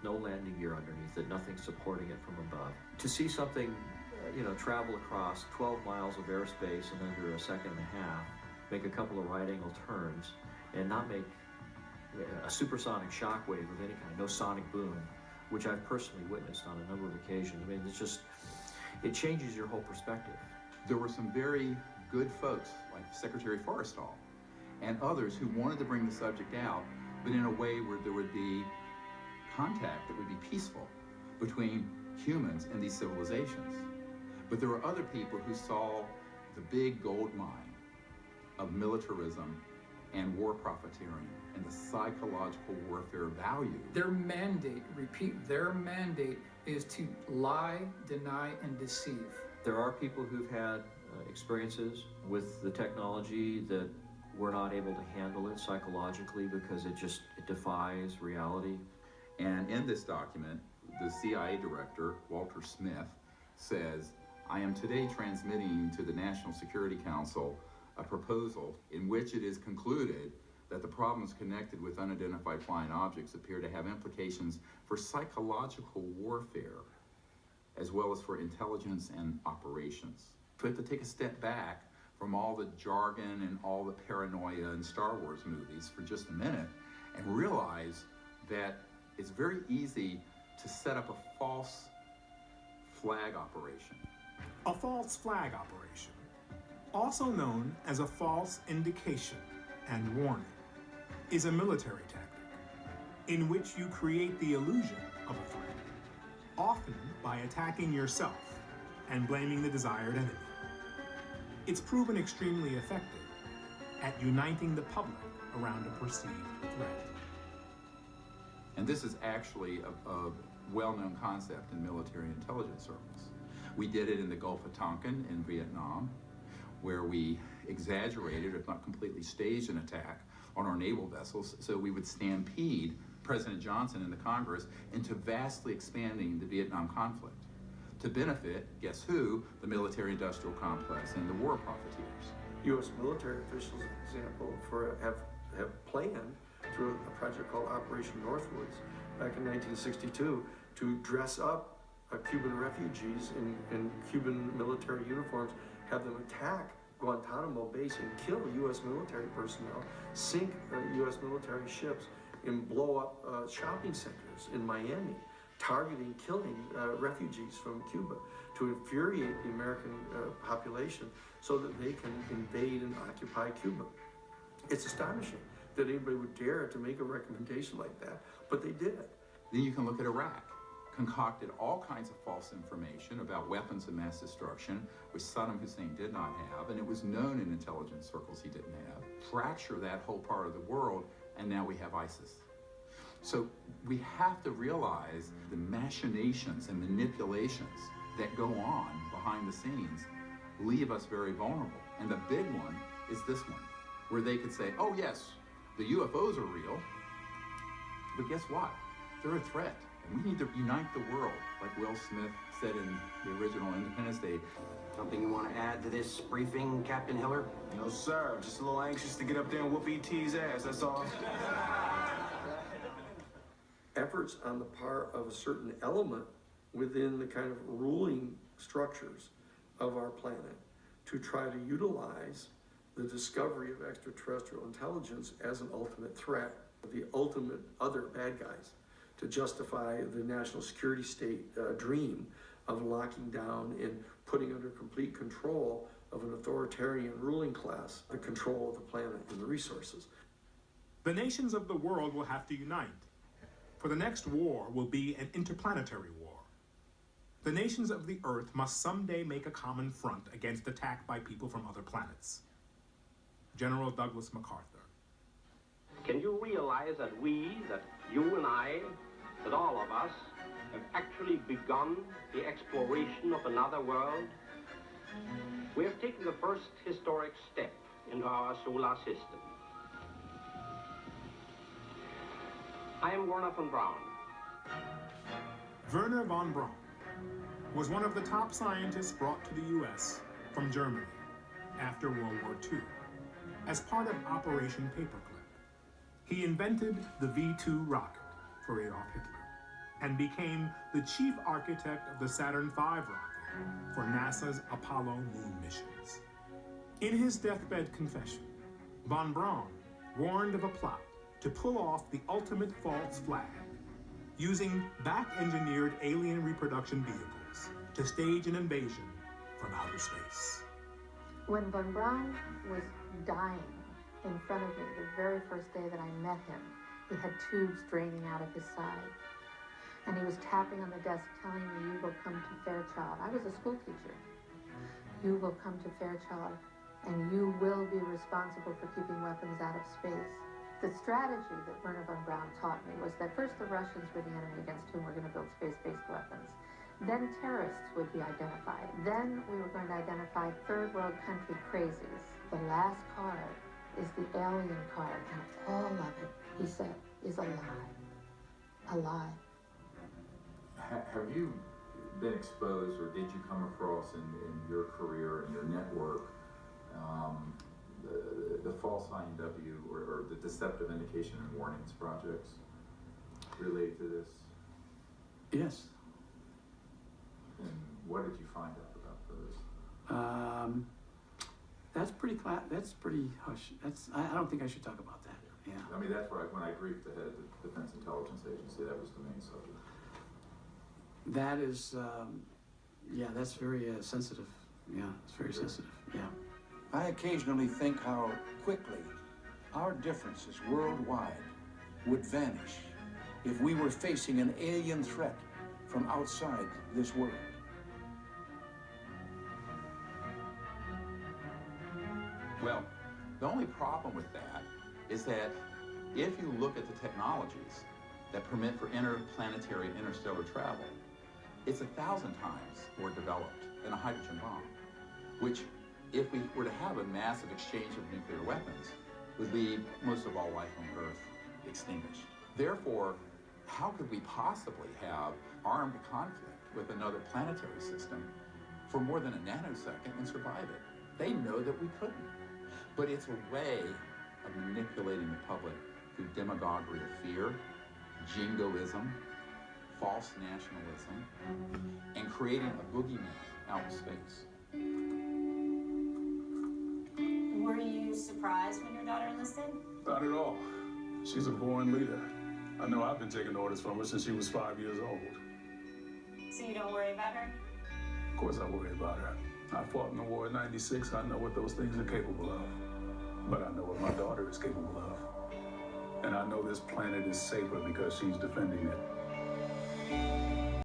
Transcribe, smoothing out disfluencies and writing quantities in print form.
no landing gear underneath it, nothing supporting it from above. To see something, travel across 12 miles of airspace in under a second and a half, make a couple of right angle turns, and not make a supersonic shockwave of any kind, no sonic boom, which I've personally witnessed on a number of occasions. I mean, it changes your whole perspective. There were some very good folks, like Secretary Forrestal, and others who wanted to bring the subject out, but in a way where there would be contact that would be peaceful between humans and these civilizations. But there were other people who saw the big gold mine of militarism and war profiteering and the psychological warfare value. Their mandate is to lie, deny, and deceive. There are people who've had experiences with the technology that were not able to handle it psychologically because it defies reality. And in this document, the CIA director, Walter Smith, says, "I am today transmitting to the National Security Council a proposal in which it is concluded that the problems connected with unidentified flying objects appear to have implications for psychological warfare, as well as for intelligence and operations." We have to take a step back from all the jargon and all the paranoia in Star Wars movies for just a minute and realize that it's very easy to set up a false flag operation. A false flag operation, also known as a false indication and warning, is a military tactic in which you create the illusion of a threat, often by attacking yourself and blaming the desired enemy. It's proven extremely effective at uniting the public around a perceived threat. And this is actually a well-known concept in military intelligence circles. We did it in the Gulf of Tonkin in Vietnam, where we exaggerated, if not completely staged, an attack on our naval vessels so we would stampede President Johnson and the Congress into vastly expanding the Vietnam conflict to benefit, guess who? The military-industrial complex and the war profiteers. U.S. military officials, for example, have planned through a project called Operation Northwoods back in 1962 to dress up Cuban refugees in Cuban military uniforms, have them attack Guantanamo Base and kill U.S. military personnel, sink U.S. military ships, and blow up shopping centers in Miami, targeting, killing refugees from Cuba to infuriate the American population so that they can invade and occupy Cuba. It's astonishing that anybody would dare to make a recommendation like that, but they did it. Then you can look at Iraq. Concocted all kinds of false information about weapons of mass destruction, which Saddam Hussein did not have, and it was known in intelligence circles he didn't have. Fracture that whole part of the world, and now we have ISIS. So we have to realize the machinations and manipulations that go on behind the scenes leave us very vulnerable. And the big one is this one, where they could say, oh yes, the UFOs are real, but guess what? They're a threat. And we need to unite the world, like Will Smith said in the original Independence Day. Something you want to add to this briefing, Captain Hiller? No, sir. Just a little anxious to get up there and whoop E.T.'s ass, that's all. Efforts on the part of a certain element within the kind of ruling structures of our planet to try to utilize the discovery of extraterrestrial intelligence as an ultimate threat, the ultimate other bad guys, to justify the national security state dream of locking down and putting under complete control of an authoritarian ruling class the control of the planet and the resources. The nations of the world will have to unite, for the next war will be an interplanetary war. The nations of the Earth must someday make a common front against attack by people from other planets. General Douglas MacArthur. Can you realize that you and I, that all of us, have actually begun the exploration of another world? We have taken the first historic step into our solar system. I am Wernher von Braun. Wernher von Braun was one of the top scientists brought to the U.S. from Germany after World War II as part of Operation Paperclip. He invented the V-2 rocket for Adolf Hitler and became the chief architect of the Saturn V rocket for NASA's Apollo moon missions. In his deathbed confession, von Braun warned of a plot to pull off the ultimate false flag, using back-engineered alien reproduction vehicles to stage an invasion from outer space. When von Braun was dying in front of me the very first day that I met him, he had tubes draining out of his side. And he was tapping on the desk telling me, "You will come to Fairchild." I was a school teacher. "You will come to Fairchild and you will be responsible for keeping weapons out of space." The strategy that Wernher von Braun taught me was that first the Russians were the enemy against whom we're going to build space-based weapons. Then terrorists would be identified. Then we were going to identify third world country crazies. The last card is the alien card, and all of it, he said, is a lie. A lie. Have you been exposed, or did you come across in your career and your network the false INW or the deceptive indication and warnings projects related to this? Yes. And what did you find out about those? That's pretty hush. I don't think I should talk about that. Yeah. I mean, that's where when I briefed the head of the Defense Intelligence Agency, that was the main subject. That is, that's very sensitive. Yeah, it's very sensitive. Yeah. I occasionally think how quickly our differences worldwide would vanish if we were facing an alien threat from outside this world. Well, the only problem with that is that if you look at the technologies that permit for interplanetary and interstellar travel, it's 1,000 times more developed than a hydrogen bomb, which, if we were to have a massive exchange of nuclear weapons, would leave most of all life on Earth extinguished. Therefore, how could we possibly have armed conflict with another planetary system for more than a nanosecond and survive it? They know that we couldn't. But it's a way of manipulating the public through demagoguery of fear, jingoism, false nationalism, and creating a boogeyman out in space. Were you surprised when your daughter enlisted? Not at all. She's a born leader. I know I've been taking orders from her since she was 5 years old. So you don't worry about her? Of course I worry about her. I fought in the war in '96. I know what those things are capable of. But I know what my daughter is capable of. And I know this planet is safer because she's defending it.